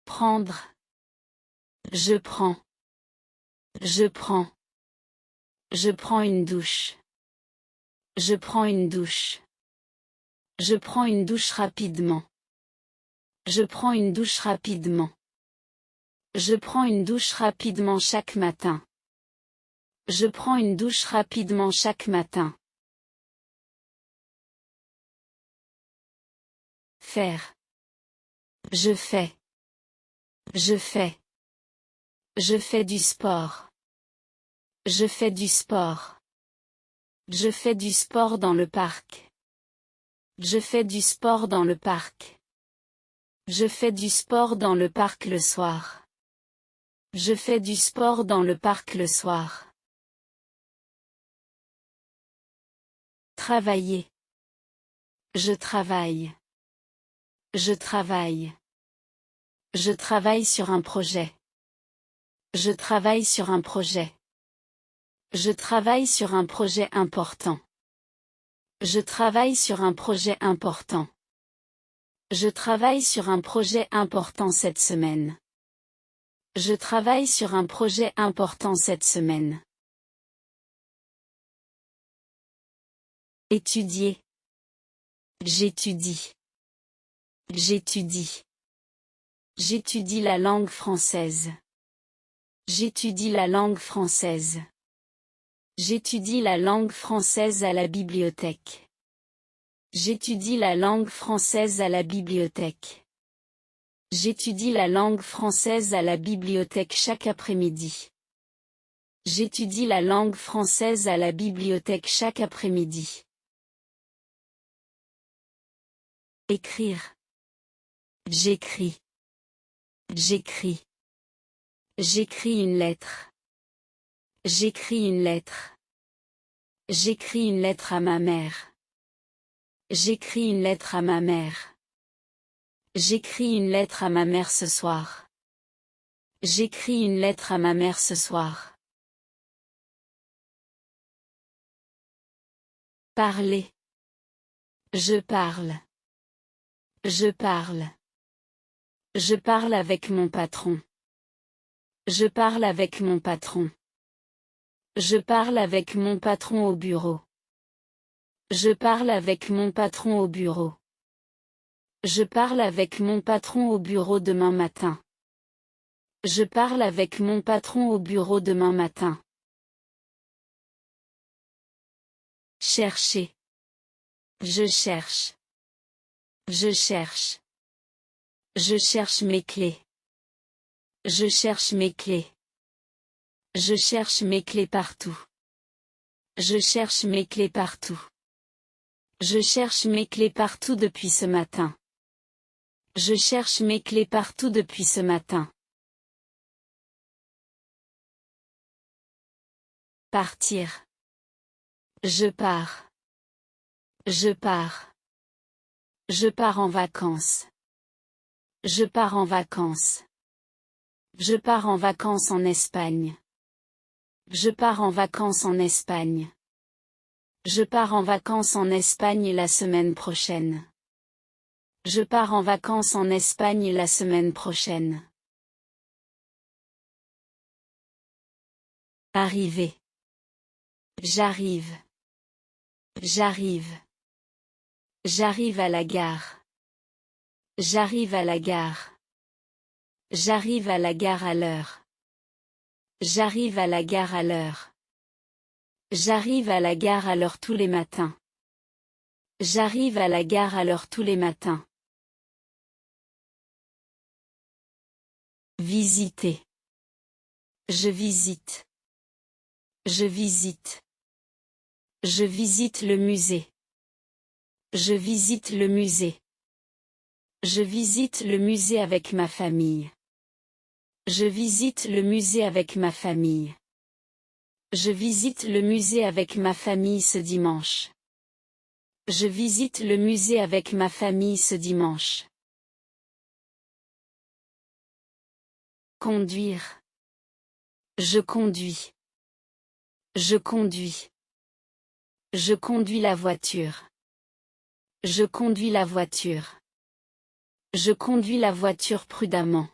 Prendre. Je prends. Je prends. Je prends une douche. Je prends une douche. Je prends une douche rapidement. Je prends une douche rapidement. Je prends une douche rapidement chaque matin. Je prends une douche rapidement chaque matin. Faire. Je fais. Je fais. Je fais du sport. Je fais du sport. Je fais du sport dans le parc. Je fais du sport dans le parc. Je fais du sport dans le parc le soir. Je fais du sport dans le parc le soir. Travailler. Je travaille. Je travaille. Je travaille sur un projet. Je travaille sur un projet. Je travaille sur un projet important. Je travaille sur un projet important. Je travaille sur un projet important cette semaine. Je travaille sur un projet important cette semaine. Étudier. J'étudie. J'étudie. J'étudie la langue française. J'étudie la langue française. J'étudie la langue française à la bibliothèque. J'étudie la langue française à la bibliothèque. J'étudie la langue française à la bibliothèque chaque après-midi. J'étudie la langue française à la bibliothèque chaque après-midi. Écrire. J'écris. J'écris. J'écris une lettre. J'écris une lettre. J'écris une lettre à ma mère. J'écris une lettre à ma mère. J'écris une lettre à ma mère ce soir. J'écris une lettre à ma mère ce soir. Parler. Je parle. Je parle. Je parle avec mon patron. Je parle avec mon patron. Je parle avec mon patron au bureau. Je parle avec mon patron au bureau. Je parle avec mon patron au bureau demain matin. Je parle avec mon patron au bureau demain matin. Chercher. Je cherche. Je cherche. Je cherche mes clés. Je cherche mes clés. Je cherche mes clés partout. Je cherche mes clés partout. Je cherche mes clés partout depuis ce matin. Je cherche mes clés partout depuis ce matin. Partir. Je pars. Je pars. Je pars en vacances. Je pars en vacances. Je pars en vacances en Espagne. Je pars en vacances en Espagne. Je pars en vacances en Espagne la semaine prochaine. Je pars en vacances en Espagne la semaine prochaine. Arriver. J'arrive. J'arrive. J'arrive à la gare. J'arrive à la gare. J'arrive à la gare à l'heure. J'arrive à la gare à l'heure. J'arrive à la gare à l'heure tous les matins. J'arrive à la gare à l'heure tous les matins. Visiter. Je visite. Je visite. Je visite le musée. Je visite le musée. Je visite le musée avec ma famille. Je visite le musée avec ma famille. Je visite le musée avec ma famille ce dimanche. Je visite le musée avec ma famille ce dimanche. Conduire. Je conduis. Je conduis. Je conduis la voiture. Je conduis la voiture. Je conduis la voiture prudemment.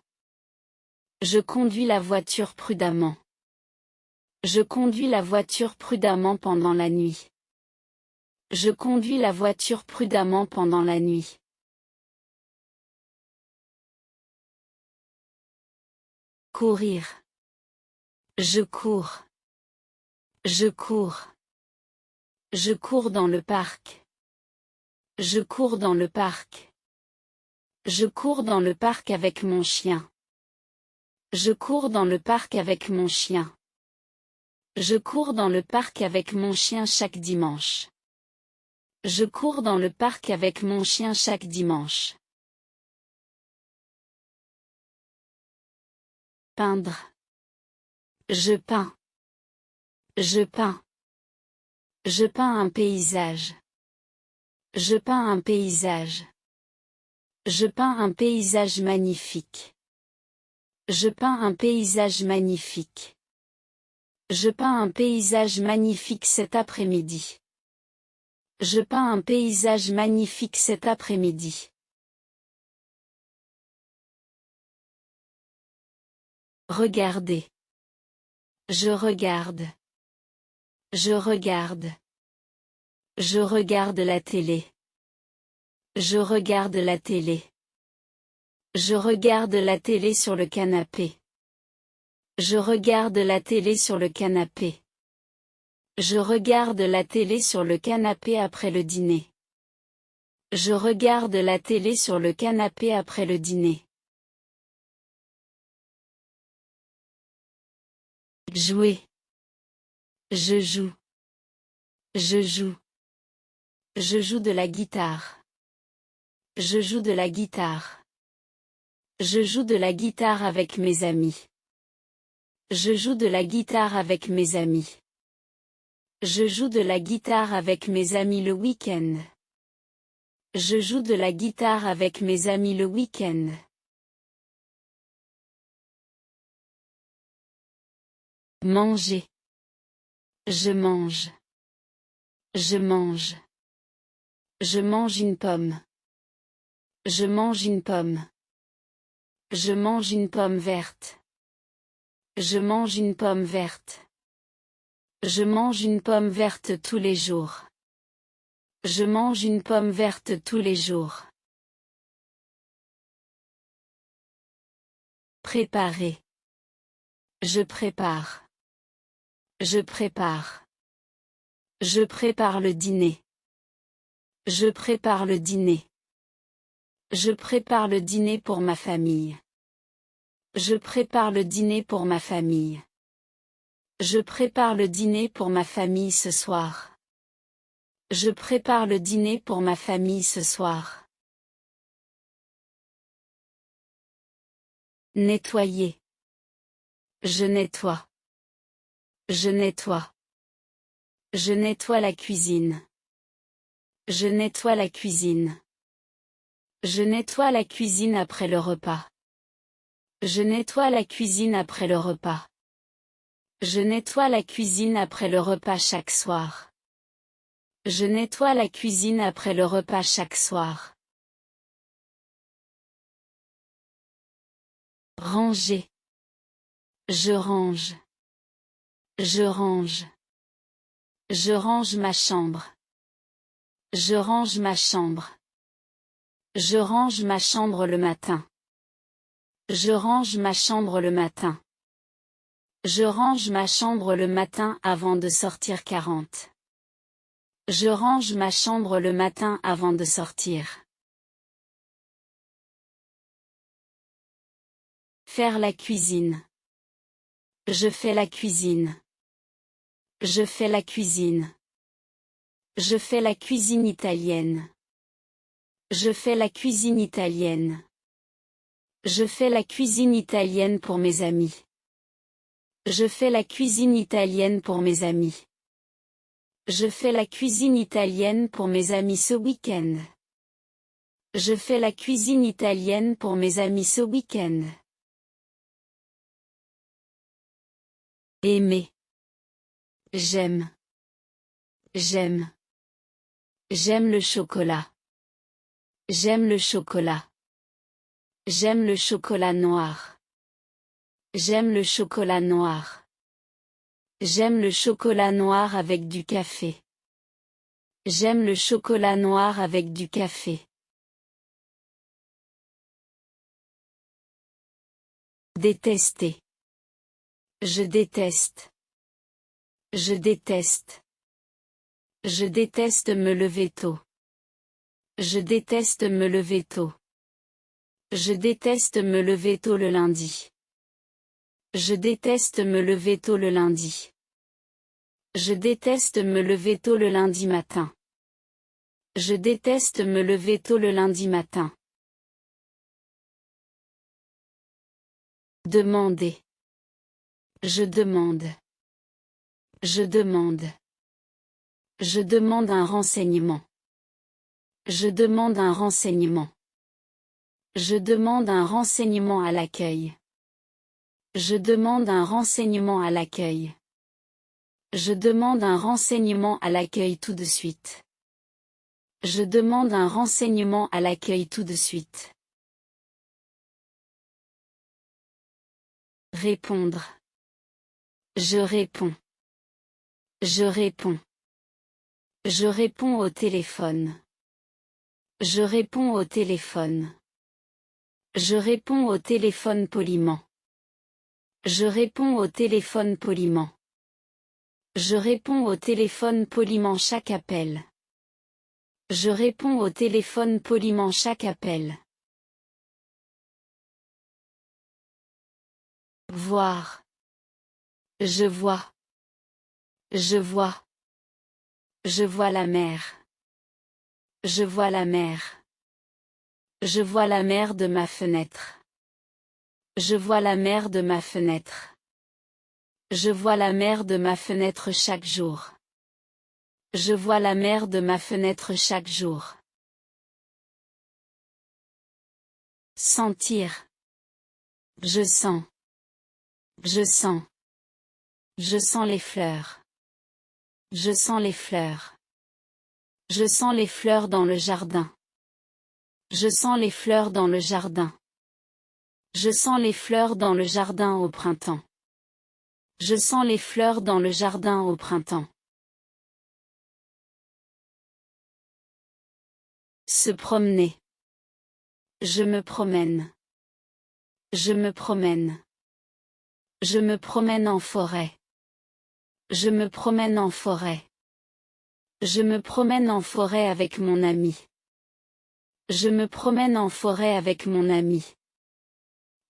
Je conduis la voiture prudemment. Je conduis la voiture prudemment pendant la nuit. Je conduis la voiture prudemment pendant la nuit. Courir. Je cours. Je cours. Je cours dans le parc. Je cours dans le parc. Je cours dans le parc avec mon chien. Je cours dans le parc avec mon chien. Je cours dans le parc avec mon chien chaque dimanche. Je cours dans le parc avec mon chien chaque dimanche. Peindre. Je peins. Je peins. Je peins un paysage. Je peins un paysage. Je peins un paysage magnifique. Je peins un paysage magnifique. Je peins un paysage magnifique cet après-midi. Je peins un paysage magnifique cet après-midi. Regardez. Je regarde. Je regarde. Je regarde la télé. Je regarde la télé. Je regarde la télé sur le canapé. Je regarde la télé sur le canapé. Je regarde la télé sur le canapé après le dîner. Je regarde la télé sur le canapé après le dîner. Jouer. Je joue. Je joue. Je joue de la guitare. Je joue de la guitare. Je joue de la guitare avec mes amis. Je joue de la guitare avec mes amis. Je joue de la guitare avec mes amis le week-end. Je joue de la guitare avec mes amis le week-end. Manger. Je mange. Je mange. Je mange une pomme. Je mange une pomme. Je mange une pomme verte. Je mange une pomme verte. Je mange une pomme verte tous les jours. Je mange une pomme verte tous les jours. Préparer. Je prépare. Je prépare. Je prépare le dîner. Je prépare le dîner. Je prépare le dîner pour ma famille. Je prépare le dîner pour ma famille. Je prépare le dîner pour ma famille ce soir. Je prépare le dîner pour ma famille ce soir. Nettoyer. Je nettoie. Je nettoie. Je nettoie la cuisine. Je nettoie la cuisine. Je nettoie la cuisine après le repas. Je nettoie la cuisine après le repas. Je nettoie la cuisine après le repas chaque soir. Je nettoie la cuisine après le repas chaque soir. Ranger. Je range. Je range. Je range ma chambre. Je range ma chambre. Je range ma chambre le matin. Je range ma chambre le matin. Je range ma chambre le matin avant de sortir 40. Je range ma chambre le matin avant de sortir. Faire la cuisine. Je fais la cuisine. Je fais la cuisine. Je fais la cuisine italienne. Je fais la cuisine italienne. Je fais la cuisine italienne pour mes amis. Je fais la cuisine italienne pour mes amis. Je fais la cuisine italienne pour mes amis ce week-end. Je fais la cuisine italienne pour mes amis ce week-end. Aimer. J'aime. J'aime. J'aime le chocolat. J'aime le chocolat. J'aime le chocolat noir. J'aime le chocolat noir. J'aime le chocolat noir avec du café. J'aime le chocolat noir avec du café. Détester. Je déteste. Je déteste. Je déteste me lever tôt. Je déteste me lever tôt. Je déteste me lever tôt le lundi. Je déteste me lever tôt le lundi. Je déteste me lever tôt le lundi matin. Je déteste me lever tôt le lundi matin. Demander. Je demande. Je demande. Je demande un renseignement. Je demande un renseignement. Je demande un renseignement à l'accueil. Je demande un renseignement à l'accueil. Je demande un renseignement à l'accueil tout de suite. Je demande un renseignement à l'accueil tout de suite. Répondre. Je réponds. Je réponds. Je réponds au téléphone. Je réponds au téléphone. Je réponds au téléphone poliment. Je réponds au téléphone poliment. Je réponds au téléphone poliment chaque appel. Je réponds au téléphone poliment chaque appel. Voir. Je vois. Je vois. Je vois la mer. Je vois la mer. Je vois la mer de ma fenêtre. Je vois la mer de ma fenêtre. Je vois la mer de ma fenêtre chaque jour. Je vois la mer de ma fenêtre chaque jour. Sentir. Je sens. Je sens. Je sens les fleurs. Je sens les fleurs. Je sens les fleurs dans le jardin. Je sens les fleurs dans le jardin. Je sens les fleurs dans le jardin au printemps. Je sens les fleurs dans le jardin au printemps. Se promener. Je me promène. Je me promène. Je me promène en forêt. Je me promène en forêt. Je me promène en forêt avec mon ami. Je me promène en forêt avec mon ami.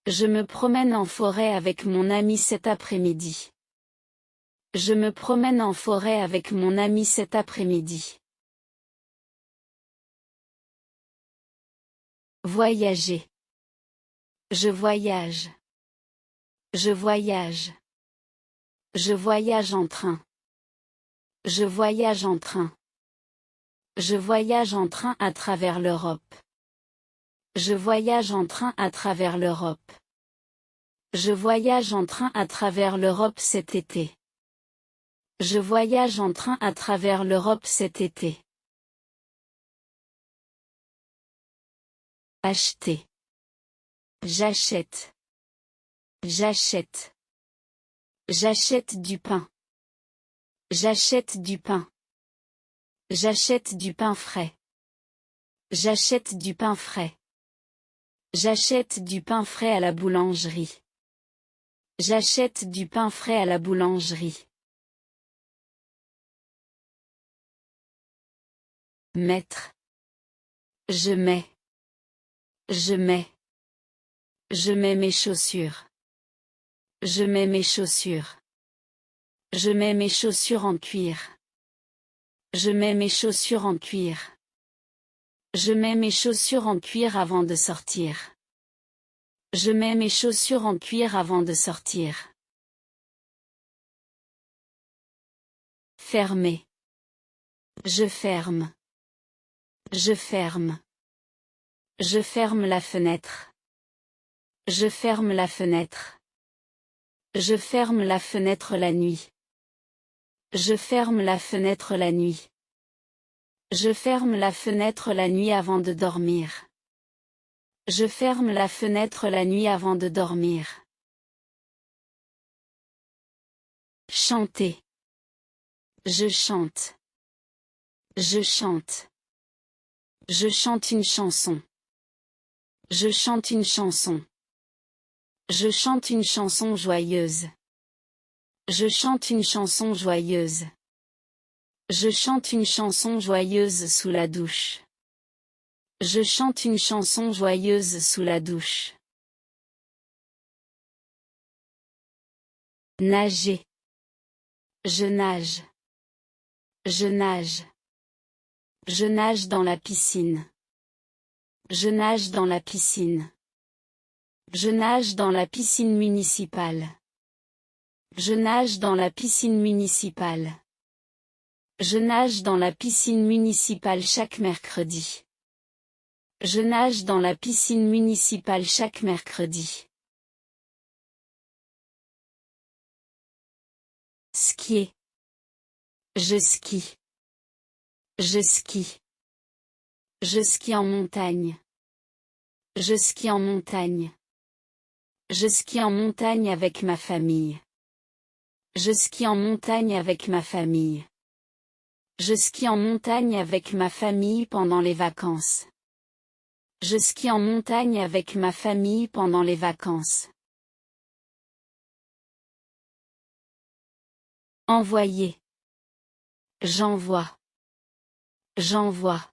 Je me promène en forêt avec mon ami cet après-midi. Je me promène en forêt avec mon ami cet après-midi. Voyager. Je voyage. Je voyage. Je voyage en train. Je voyage en train. Je voyage en train à travers l'Europe. Je voyage en train à travers l'Europe. Je voyage en train à travers l'Europe cet été. Je voyage en train à travers l'Europe cet été. Acheter. J'achète. J'achète. J'achète du pain. J'achète du pain. J'achète du pain frais. J'achète du pain frais. J'achète du pain frais à la boulangerie. J'achète du pain frais à la boulangerie. Mettre. Je mets. Je mets. Je mets mes chaussures. Je mets mes chaussures. Je mets mes chaussures en cuir. Je mets mes chaussures en cuir. Je mets mes chaussures en cuir avant de sortir. Je mets mes chaussures en cuir avant de sortir. Fermer. Je ferme. Je ferme. Je ferme la fenêtre. Je ferme la fenêtre. Je ferme la fenêtre la nuit. Je ferme la fenêtre la nuit. Je ferme la fenêtre la nuit avant de dormir. Je ferme la fenêtre la nuit avant de dormir. Chanter. Je chante. Je chante. Je chante une chanson. Je chante une chanson. Je chante une chanson joyeuse. Je chante une chanson joyeuse. Je chante une chanson joyeuse sous la douche. Je chante une chanson joyeuse sous la douche. Nager. Je nage. Je nage. Je nage dans la piscine. Je nage dans la piscine. Je nage dans la piscine municipale. Je nage dans la piscine municipale. Je nage dans la piscine municipale chaque mercredi. Je nage dans la piscine municipale chaque mercredi. Skier. Je skie. Je skie. Je skie en montagne. Je skie en montagne. Je skie en montagne avec ma famille. Je skie en montagne avec ma famille. Je skie en montagne avec ma famille pendant les vacances. Je skie en montagne avec ma famille pendant les vacances. Envoyer. J'envoie. J'envoie.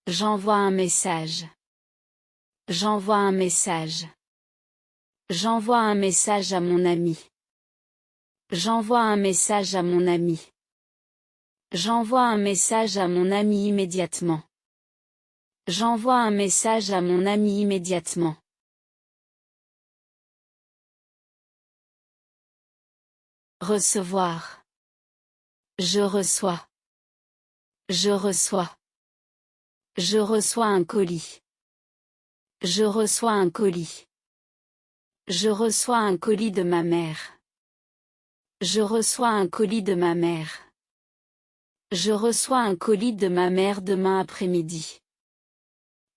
J'envoie un message. J'envoie un message. J'envoie un message à mon ami. J'envoie un message à mon ami. J'envoie un message à mon ami immédiatement. J'envoie un message à mon ami immédiatement. Recevoir. Je reçois. Je reçois. Je reçois un colis. Je reçois un colis. Je reçois un colis de ma mère. Je reçois un colis de ma mère. Je reçois un colis de ma mère demain après-midi.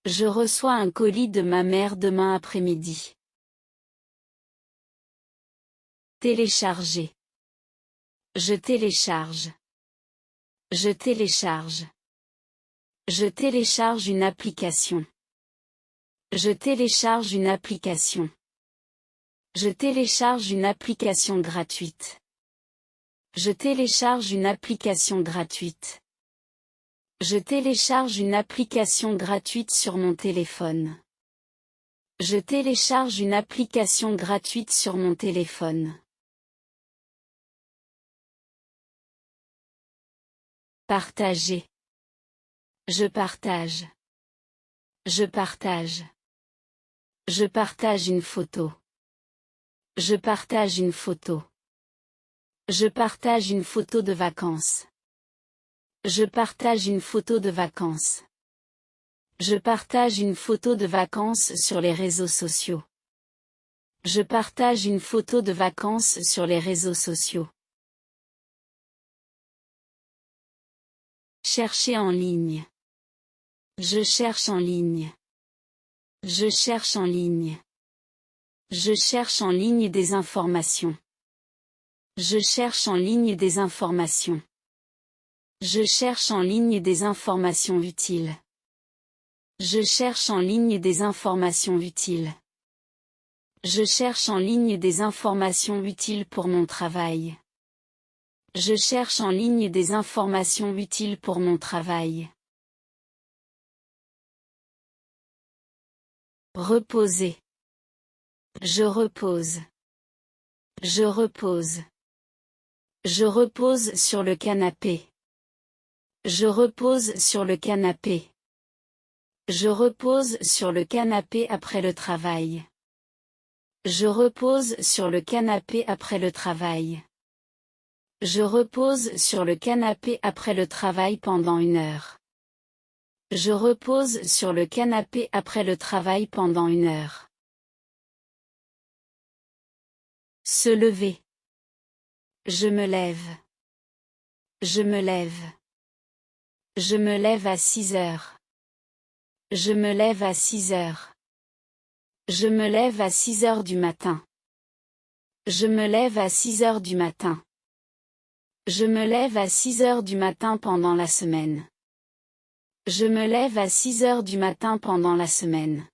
Je reçois un colis de ma mère demain après-midi. Télécharger. Je télécharge. Je télécharge. Je télécharge une application. Je télécharge une application. Je télécharge une application gratuite. Je télécharge une application gratuite. Je télécharge une application gratuite sur mon téléphone. Je télécharge une application gratuite sur mon téléphone. Partager. Je partage. Je partage. Je partage une photo. Je partage une photo. Je partage une photo de vacances. Je partage une photo de vacances. Je partage une photo de vacances sur les réseaux sociaux. Je partage une photo de vacances sur les réseaux sociaux. Chercher en ligne. Je cherche en ligne. Je cherche en ligne. Je cherche en ligne des informations. Je cherche en ligne des informations. Je cherche en ligne des informations utiles. Je cherche en ligne des informations utiles. Je cherche en ligne des informations utiles pour mon travail. Je cherche en ligne des informations utiles pour mon travail. Reposer. Je repose. Je repose. Je repose sur le canapé. Je repose sur le canapé. Je repose sur le canapé après le travail. Je repose sur le canapé après le travail. Je repose sur le canapé après le travail pendant 1 heure. Je repose sur le canapé après le travail pendant 1 heure. Se lever. Je me lève. Je me lève. Je me lève à 6 heures. Je me lève à 6 heures. Je me lève à 6 heures du matin. Je me lève à 6 heures du matin. Je me lève à 6 heures du matin pendant la semaine. Je me lève à 6 heures du matin pendant la semaine.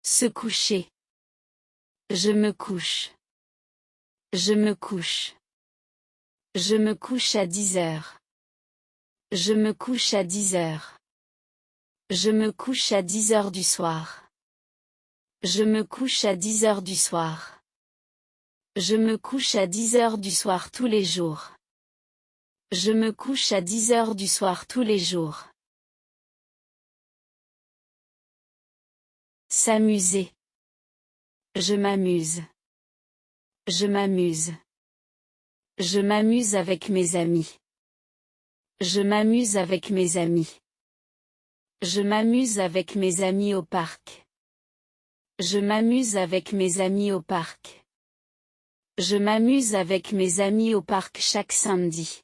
Se coucher. Je me couche. Je me couche. Je me couche à 10 heures. Je me couche à 10 heures. Je me couche à 10 heures du soir. Je me couche à 10 heures du soir. Je me couche à 10 heures du soir tous les jours. Je me couche à 10 heures du soir tous les jours. S'amuser. Je m'amuse. Je m'amuse. Je m'amuse avec mes amis. Je m'amuse avec mes amis. Je m'amuse avec mes amis au parc. Je m'amuse avec mes amis au parc. Je m'amuse avec mes amis au parc chaque samedi.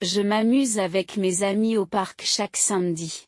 Je m'amuse avec mes amis au parc chaque samedi.